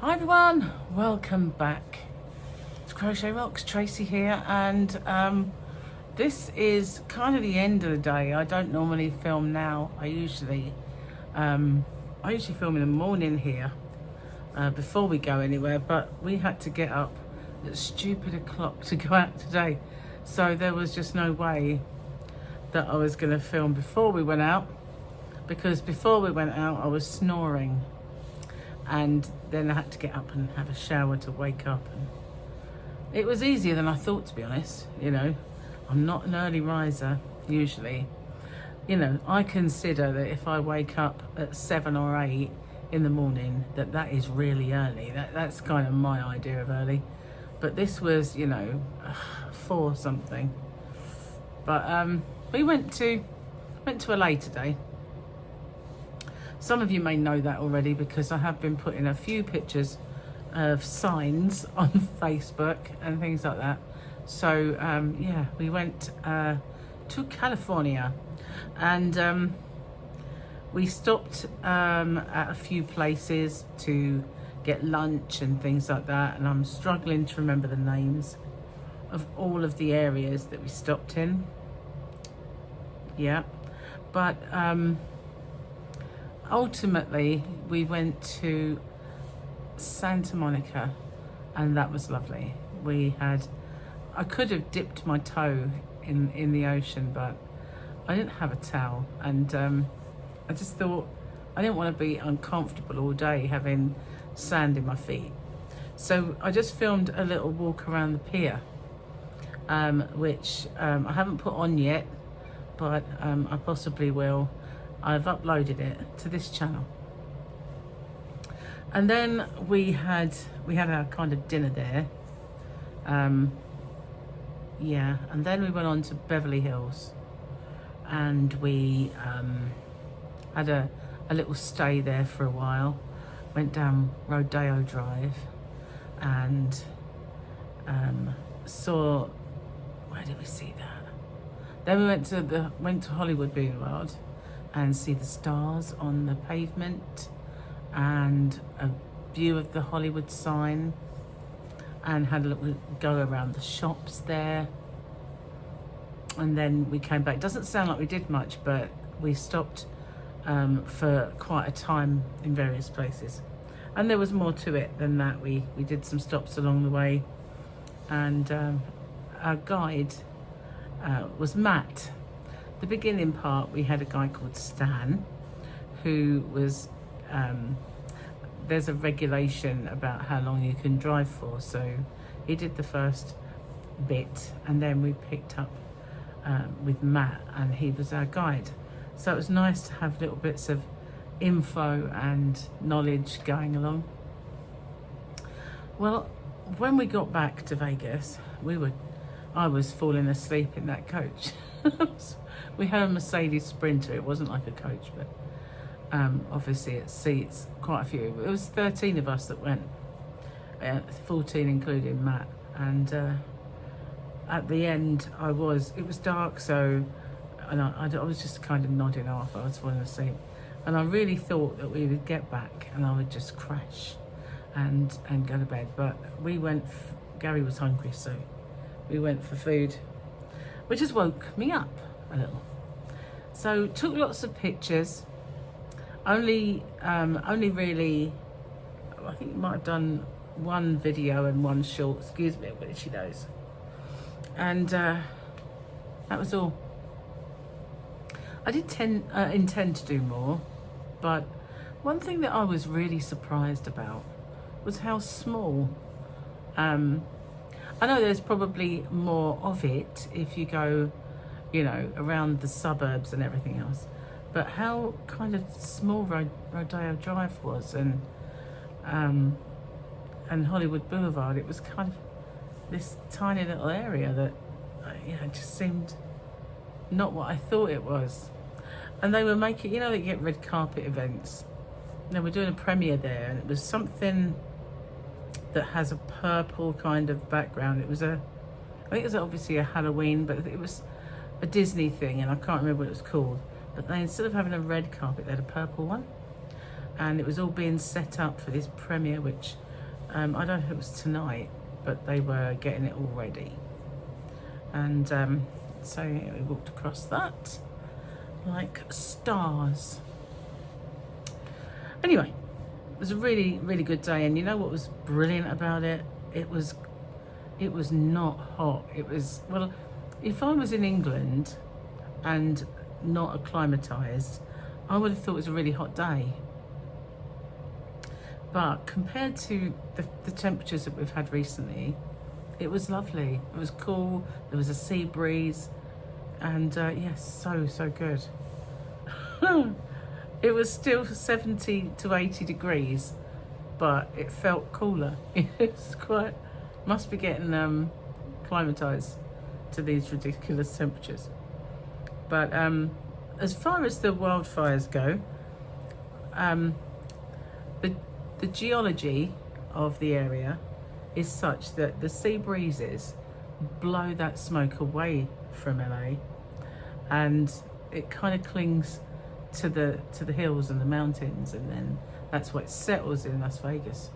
Hi everyone, welcome back to Crochet Rocks. Tracy here, and this is kind of the end of the day. I don't normally film now. I usually film in the morning here before we go anywhere, but we had to get up at stupid o'clock to go out today, so there was just no way that I was going to film before we went out, because before we went out I was snoring. And then I had to get up and have a shower to wake up, and it was easier than I thought, to be honest. You know, I'm not an early riser usually. You know, I consider that if I wake up at 7 or 8 in the morning, that is really early. That's kind of my idea of early. But this was, you know, 4 something. But we went to LA today. Some of you may know that already, because I have been putting a few pictures of signs on Facebook and things like that. So yeah, we went to California, and we stopped at a few places to get lunch and things like that, and I'm struggling to remember the names of all of the areas that we stopped in. Yeah, but ultimately we went to Santa Monica, and that was lovely. I could have dipped my toe in the ocean, but I didn't have a towel, and I just thought I didn't want to be uncomfortable all day having sand in my feet. So I just filmed a little walk around the pier, which I haven't put on yet, but I possibly will. I've uploaded it to this channel. And then we had our kind of dinner there. Yeah, and then we went on to Beverly Hills, and we had a little stay there for a while. Went down Rodeo Drive and saw, where did we see that? Then we went to Hollywood Boulevard and see the stars on the pavement and a view of the Hollywood sign, and had a little go around the shops there. And then we came back. Doesn't sound like we did much, but we stopped for quite a time in various places, and there was more to it than that. We did some stops along the way, and our guide was Matt. The beginning part, we had a guy called Stan, who was, there's a regulation about how long you can drive for, so he did the first bit, and then we picked up with Matt, and he was our guide. So it was nice to have little bits of info and knowledge going along. Well, when we got back to Vegas, I was falling asleep in that coach. We had a Mercedes Sprinter. It wasn't like a coach, but obviously it seats quite a few. It was 13 of us that went, 14 including Matt. And at the end, it was dark, so, and I was just kind of nodding off. I was falling asleep, and I really thought that we would get back and I would just crash and go to bed. But we went. Gary was hungry, so we went for food, which has woke me up a little. So took lots of pictures. Only really, I think we might have done one video and one short. Excuse me, but she knows. And that was all. I did intend to do more, but one thing that I was really surprised about was how small. I know there's probably more of it if you go, you know, around the suburbs and everything else, but how kind of small Rodeo Drive was, and Hollywood Boulevard, it was kind of this tiny little area that, you know, just seemed not what I thought it was. And they were making, you know, they get red carpet events. They were doing a premiere there, and it was something that has a purple kind of background. I think it was obviously a Halloween, but it was a Disney thing, and I can't remember what it was called. But they, instead of having a red carpet, they had a purple one. And it was all being set up for this premiere, which I don't know if it was tonight, but they were getting it all ready. And so we walked across that like stars. Anyway, it was a really, really good day. And you know what was brilliant about it? It was not hot. It was, well, if I was in England and not acclimatized, I would have thought it was a really hot day. But compared to the temperatures that we've had recently, it was lovely. It was cool. There was a sea breeze, and yes, so good. It was still 70 to 80 degrees, but it felt cooler. It's quite, must be getting acclimatized to these ridiculous temperatures. But as far as the wildfires go, the geology of the area is such that the sea breezes blow that smoke away from LA, and it kind of clings to the hills and the mountains, and then that's what it settles in Las Vegas,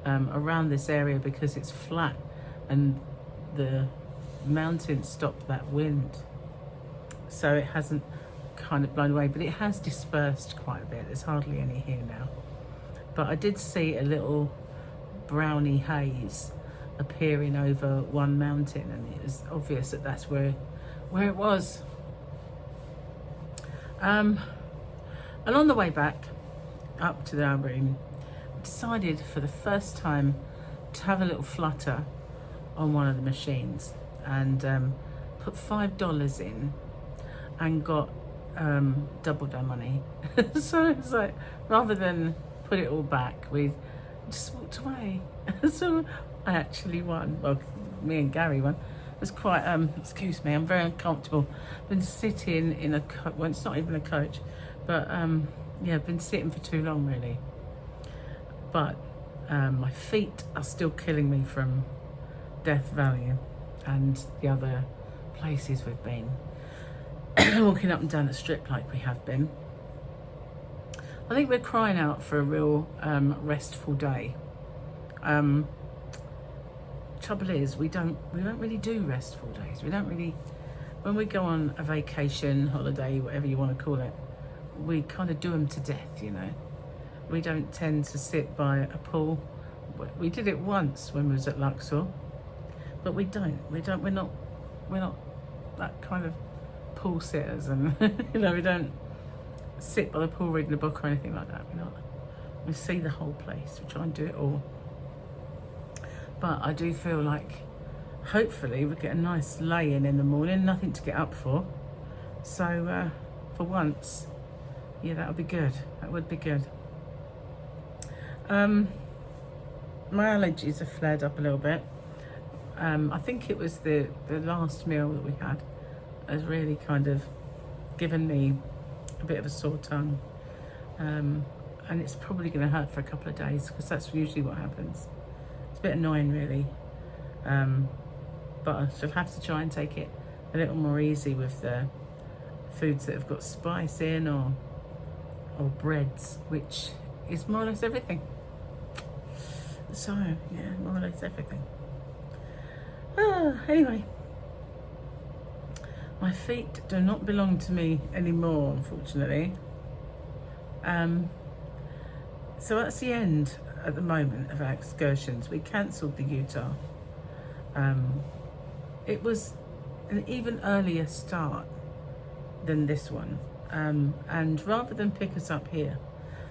around this area, because it's flat and the mountains stop that wind, so it hasn't kind of blown away, but it has dispersed quite a bit. There's hardly any here now, but I did see a little browny haze appearing over one mountain, and it was obvious that that's where it was. And on the way back up to our room, I decided for the first time to have a little flutter on one of the machines, and put $5 in and got doubled our money. So it's like, rather than put it all back, we just walked away. So I actually won. Well, me and Gary won. It was quite, excuse me, I'm very uncomfortable. Been sitting in a well, it's not even a coach, but yeah, I've been sitting for too long really. But my feet are still killing me from Death Valley and the other places we've been. Walking up and down the strip like we have been. I think we're crying out for a real restful day. Trouble is, we don't really do restful days. We don't really, when we go on a vacation, holiday, whatever you want to call it, we kind of do them to death, you know. We don't tend to sit by a pool. We did it once when we was at Luxor, but we're not that kind of pool sitters, and you know, we don't sit by the pool reading a book or anything like that. We see the whole place. We try and do it all. But I do feel like hopefully we get a nice lay-in the morning, nothing to get up for. So for once, yeah, that would be good. That would be good. My allergies have flared up a little bit. I think it was the last meal that we had has really kind of given me a bit of a sore tongue. And it's probably going to hurt for a couple of days, because that's usually what happens. It's a bit annoying really. But I shall have to try and take it a little more easy with the foods that have got spice in, or breads, which is more or less everything. So yeah, more or less everything. Anyway, my feet do not belong to me anymore, unfortunately. So that's the end at the moment of our excursions. We cancelled the Utah. It was an even earlier start than this one. And rather than pick us up here,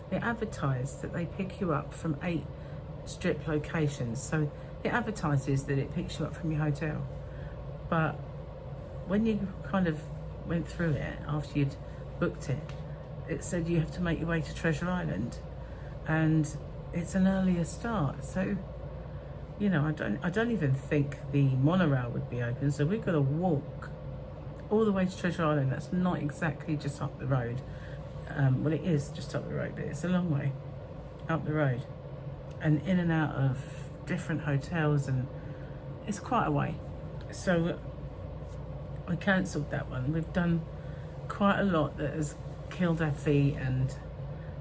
they advertised that they pick you up from 8 strip locations. So it advertises that it picks you up from your hotel. But when you kind of went through it after you'd booked it, it said you have to make your way to Treasure Island, and it's an earlier start. So, you know, I don't even think the monorail would be open. So we've got to walk all the way to Treasure Island. That's not exactly just up the road. Well, it is just up the road, but it's a long way up the road, and in and out of different hotels, and it's quite a way. So I cancelled that one. We've done quite a lot that has killed our feet, and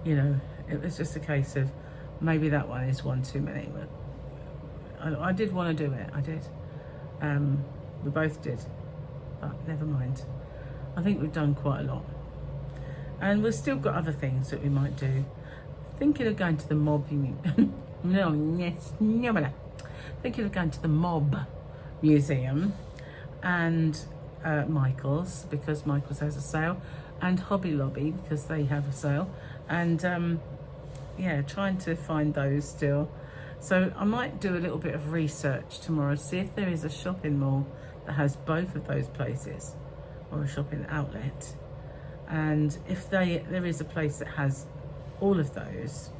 you know, it was just a case of maybe that one is one too many. But I did want to do it. I did. We both did, but never mind. I think we've done quite a lot, and we've still got other things that we might do. Thinking of going to the mob. Thinking of going to the mob museum and Michael's, because Michael's has a sale, and Hobby Lobby because they have a sale, and yeah, trying to find those still. So I might do a little bit of research tomorrow, see if there is a shopping mall that has both of those places, or a shopping outlet, and if there is a place that has all of those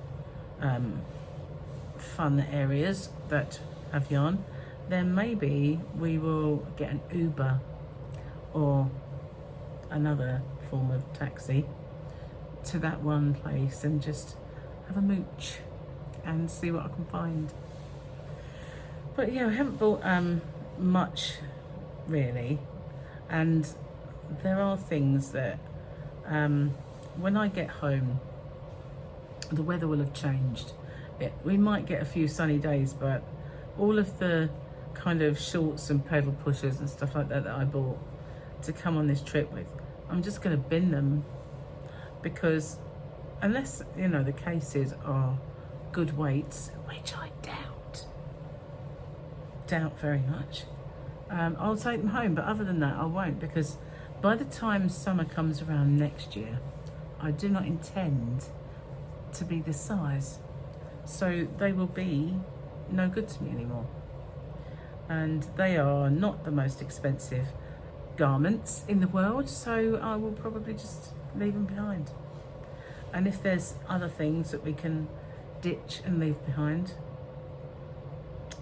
fun areas that have yarn, then maybe we will get an Uber or another form of taxi to that one place and just have a mooch and see what I can find. But yeah, I haven't bought much really, and there are things that when I get home, the weather will have changed. We might get a few sunny days, but all of the kind of shorts and pedal pushers and stuff like that I bought to come on this trip with, I'm just going to bin them, because unless, you know, the cases are good weights, which I doubt very much, I'll take them home. But other than that, I won't, because by the time summer comes around next year, I do not intend to be this size, so they will be no good to me anymore. And they are not the most expensive garments in the world, so I will probably just leave them behind. And if there's other things that we can ditch and leave behind,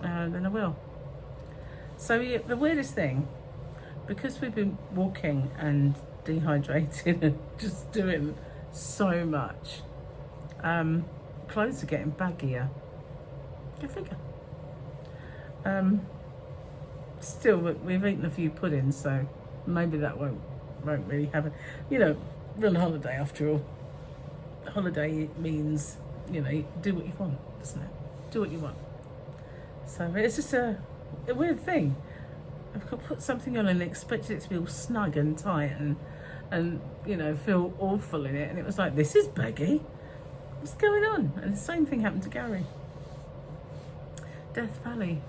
then I will. So yeah, the weirdest thing, because we've been walking and dehydrating and just doing so much, clothes are getting baggier. Go figure. Still, we've eaten a few puddings, so maybe that won't really happen. You know, we're on holiday after all. Holiday means, you know, do what you want, doesn't it? Do what you want. So it's just a weird thing. I've got to put something on and expected it to be all snug and tight and you know, feel awful in it, and it was like, this is baggy. What's going on? And the same thing happened to Gary. Death Valley.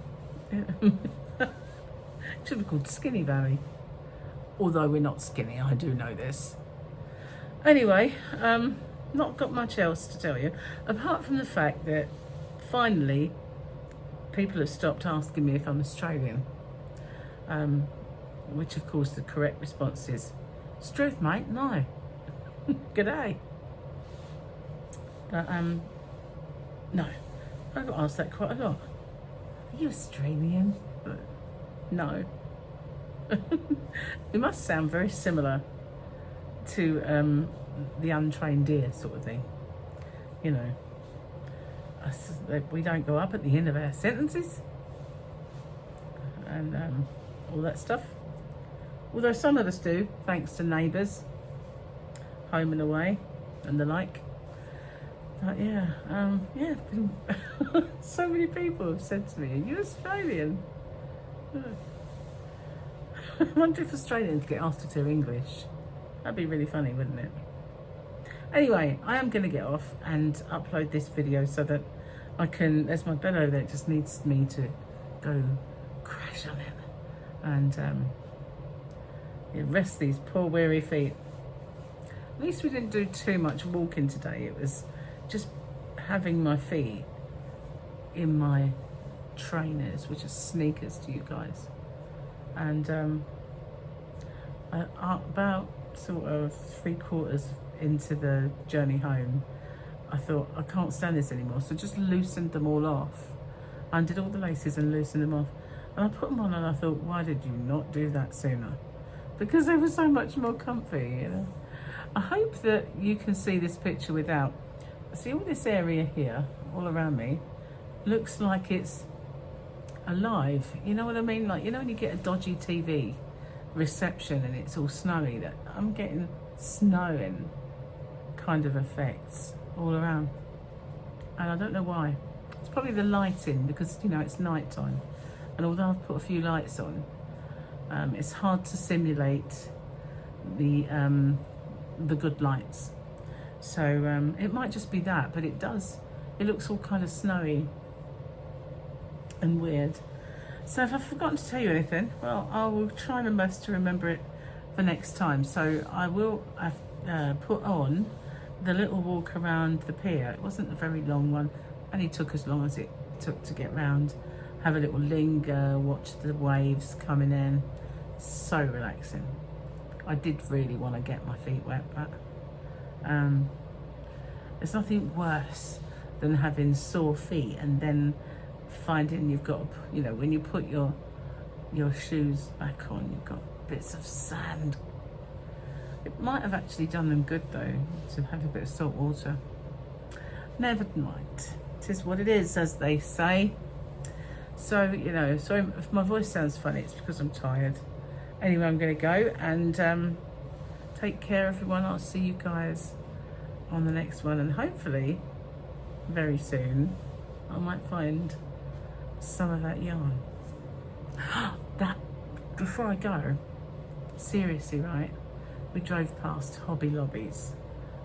Should be called Skinny Valley. Although we're not skinny, I do know this. Anyway, not got much else to tell you, apart from the fact that finally people have stopped asking me if I'm Australian. Which of course the correct response is, "Struth, mate, no." G'day. But no, I got asked that quite a lot. Are you Australian? But no. It must sound very similar to the untrained ear sort of thing. You know, we don't go up at the end of our sentences and all that stuff. Although some of us do, thanks to neighbours, home and away, and the like. But yeah, yeah. So many people have said to me, "Are you Australian?" I wonder if Australians get asked if they're English. That'd be really funny, wouldn't it? Anyway, I am going to get off and upload this video so that I can, there's my bed over there, it just needs me to go crash on it and rest these poor weary feet. At least we didn't do too much walking today. It was just having my feet in my trainers, which are sneakers to you guys. And about sort of 3/4 into the journey home, I thought, I can't stand this anymore, so just loosened them all off. Undid all the laces and loosened them off, and I put them on, and I thought, why did you not do that sooner? Because they were so much more comfy, you know. I hope that you can see this picture without. See all this area here, all around me, looks like it's alive. You know what I mean? Like, you know when you get a dodgy TV reception and it's all snowy, that I'm getting snowing kind of effects all around. And I don't know why. It's probably the lighting, because you know it's night time, and although I've put a few lights on, it's hard to simulate the good lights. So it might just be that, but it does. It looks all kind of snowy and weird. So if I've forgotten to tell you anything, well, I will try my best to remember it for next time. So I will put on the little walk around the pier. It wasn't a very long one, only took as long as it took to get round. Have a little linger, watch the waves coming in. So relaxing. I did really want to get my feet wet, but there's nothing worse than having sore feet and then finding you've got, you know, when you put your shoes back on, you've got bits of sand. It might have actually done them good though, to have a bit of salt water. Never mind. It is what it is, as they say. So, you know, sorry if my voice sounds funny, it's because I'm tired. Anyway, I'm going to go and take care, everyone. I'll see you guys on the next one, and hopefully very soon I might find some of that yarn. That, before I go, seriously, right? We drove past Hobby Lobbies.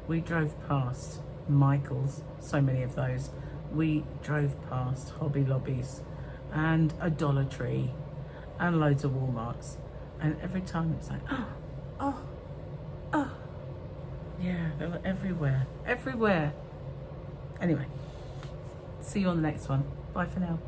We drove past Michael's, so many of those. We drove past Hobby Lobbies and a Dollar Tree and loads of Walmarts. And every time it's like, oh. Yeah, they were everywhere. Anyway, see you on the next one. Bye for now.